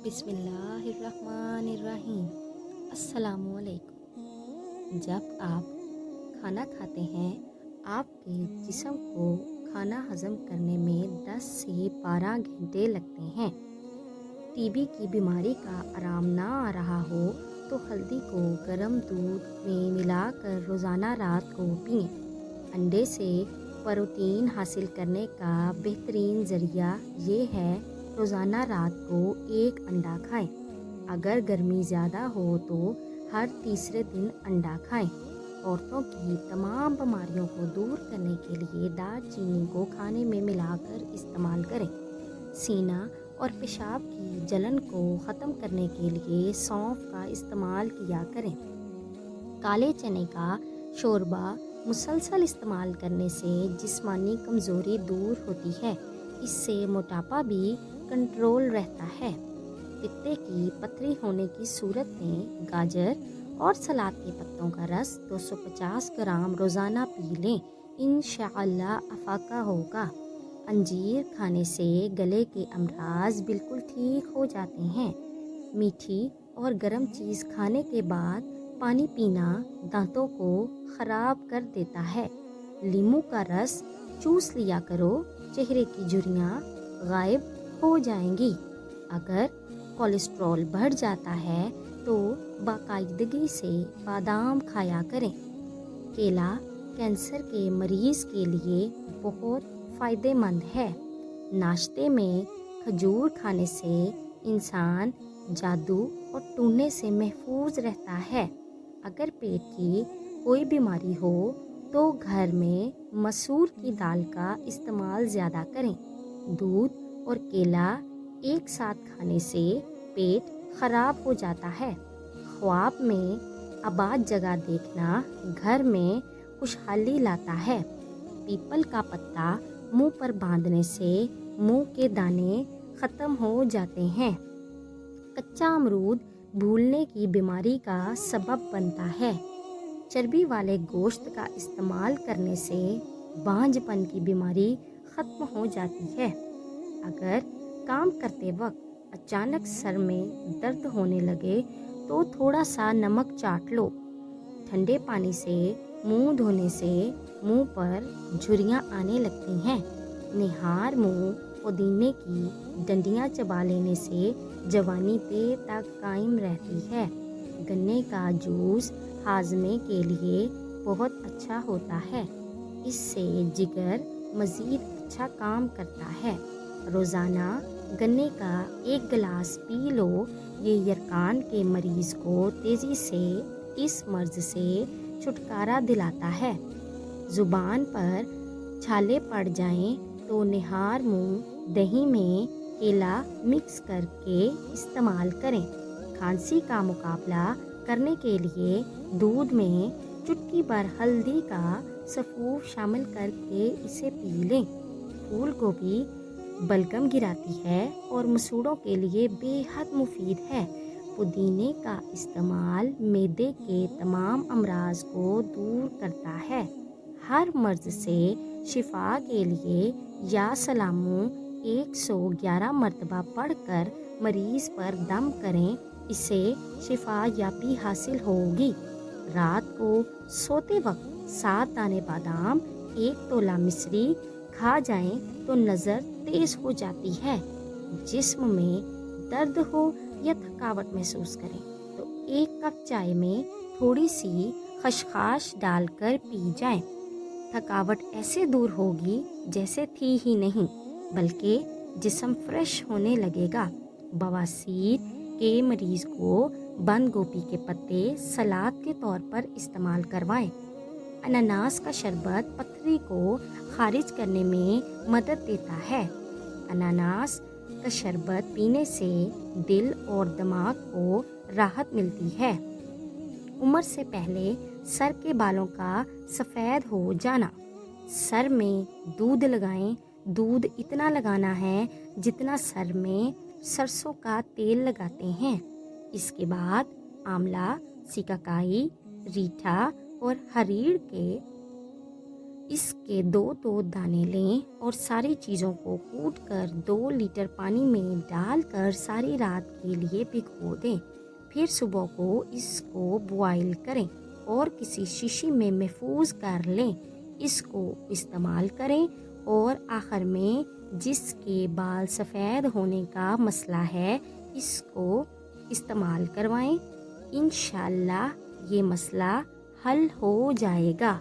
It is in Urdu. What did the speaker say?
بسم اللہ الرحمن الرحیم۔ السلام علیکم۔ جب آپ کھانا کھاتے ہیں آپ کے جسم کو کھانا ہضم کرنے میں 10 سے 12 گھنٹے لگتے ہیں۔ ٹی بی کی بیماری کا آرام نہ آ رہا ہو تو ہلدی کو گرم دودھ میں ملا کر روزانہ رات کو پئیں۔ انڈے سے پروٹین حاصل کرنے کا بہترین ذریعہ یہ ہے روزانہ رات کو ایک انڈا کھائیں۔ اگر گرمی زیادہ ہو تو ہر تیسرے دن انڈا کھائیں۔ عورتوں کی تمام بیماریوں کو دور کرنے کے لیے دار چینی کو کھانے میں ملا کر استعمال کریں۔ سینہ اور پیشاب کی جلن کو ختم کرنے کے لیے سونف کا استعمال کیا کریں۔ کالے چنے کا شوربہ مسلسل استعمال کرنے سے جسمانی کمزوری دور ہوتی ہے۔ اس سے موٹاپا بھی کنٹرول رہتا ہے۔ پتے کی پتھری ہونے کی صورت میں گاجر اور سلاد کے پتوں کا رس 250 گرام روزانہ پی لیں، انشاءاللہ افاقہ ہوگا۔ انجیر کھانے سے گلے کے امراض بالکل ٹھیک ہو جاتے ہیں۔ میٹھی اور گرم چیز کھانے کے بعد پانی پینا دانتوں کو خراب کر دیتا ہے۔ لیموں کا رس چوس لیا کرو، چہرے کی جھریاں غائب ہو جائیں گی۔ اگر کولیسٹرول بڑھ جاتا ہے تو باقاعدگی سے بادام کھایا کریں۔ کیلا کینسر کے مریض کے لیے بہت فائدہ مند ہے۔ ناشتے میں کھجور کھانے سے انسان جادو اور ٹونے سے محفوظ رہتا ہے۔ اگر پیٹ کی کوئی بیماری ہو تو گھر میں مسور کی دال کا استعمال زیادہ کریں۔ دودھ اور کیلا ایک ساتھ کھانے سے پیٹ خراب ہو جاتا ہے۔ خواب میں آباد جگہ دیکھنا گھر میں خوشحالی لاتا ہے۔ پیپل کا پتا منہ پر باندھنے سے منہ کے دانے ختم ہو جاتے ہیں۔ کچا امرود بھولنے کی بیماری کا سبب بنتا ہے۔ چربی والے گوشت کا استعمال کرنے سے بانجھ پن کی بیماری ختم ہو جاتی ہے۔ اگر کام کرتے وقت اچانک سر میں درد ہونے لگے تو تھوڑا سا نمک چاٹ لو۔ ٹھنڈے پانی سے منہ دھونے سے منہ پر جھریاں آنے لگتی ہیں۔ نہار منہ پودینے کی ڈنڈیاں چبا لینے سے جوانی دیر تک قائم رہتی ہے۔ گنے کا جوس ہاضمے کے لیے بہت اچھا ہوتا ہے۔ اس سے جگر مزید اچھا کام کرتا ہے۔ روزانہ گنے کا ایک گلاس پی لو۔ یہ یرقان کے مریض کو تیزی سے اس مرض سے چھٹکارا دلاتا ہے۔ زبان پر چھالے پڑ جائیں تو نہار منہ دہی میں کیلا مکس کر کے استعمال کریں۔ کھانسی کا مقابلہ کرنے کے لیے دودھ میں چٹکی بھر ہلدی کا سفوف شامل کر کے اسے پی لیں۔ پھول گوبھی بلغم گراتی ہے اور مسوڑوں کے لیے بے حد مفید ہے۔ پودینے کا استعمال معدے کے تمام امراض کو دور کرتا ہے۔ ہر مرض سے شفا کے لیے یا سلاموں 111 مرتبہ پڑھ کر مریض پر دم کریں، اسے شفا یابی حاصل ہوگی۔ رات کو سوتے وقت 7 دانے بادام 1 تولہ مصری کھا جائیں تو نظر تیز ہو جاتی ہے۔ جسم میں درد ہو یا تھکاوٹ محسوس کریں تو 1 کپ چائے میں تھوڑی سی خشخاش ڈال کر پی جائیں۔ تھکاوٹ ایسے دور ہوگی جیسے تھی ہی نہیں، بلکہ جسم فریش ہونے لگے گا۔ بواسیر کے مریض کو بند گوبھی کے پتے سلاد کے طور پر استعمال کروائیں۔ اناناس کا شربت پتھری کو خارج کرنے میں مدد دیتا ہے۔ اناناس کا شربت پینے سے دل اور دماغ کو راحت ملتی ہے۔ عمر سے پہلے سر کے بالوں کا سفید ہو جانا۔ سر میں دودھ لگائیں۔ دودھ اتنا لگانا ہے جتنا سر میں سرسوں کا تیل لگاتے ہیں۔ اس کے بعد آملہ، سیکاکائی، ریٹھا اور ہریڑ کے اس کے 2 دانے لیں اور ساری چیزوں کو کوٹ کر 2 لیٹر پانی میں ڈال کر ساری رات کے لیے بھگو دیں۔ پھر صبح کو اس کو بوائل کریں اور کسی شیشی میں محفوظ کر لیں۔ اس کو استعمال کریں اور آخر میں جس کے بال سفید ہونے کا مسئلہ ہے اس کو استعمال کروائیں۔ انشاءاللہ یہ مسئلہ حل ہو جائے گا۔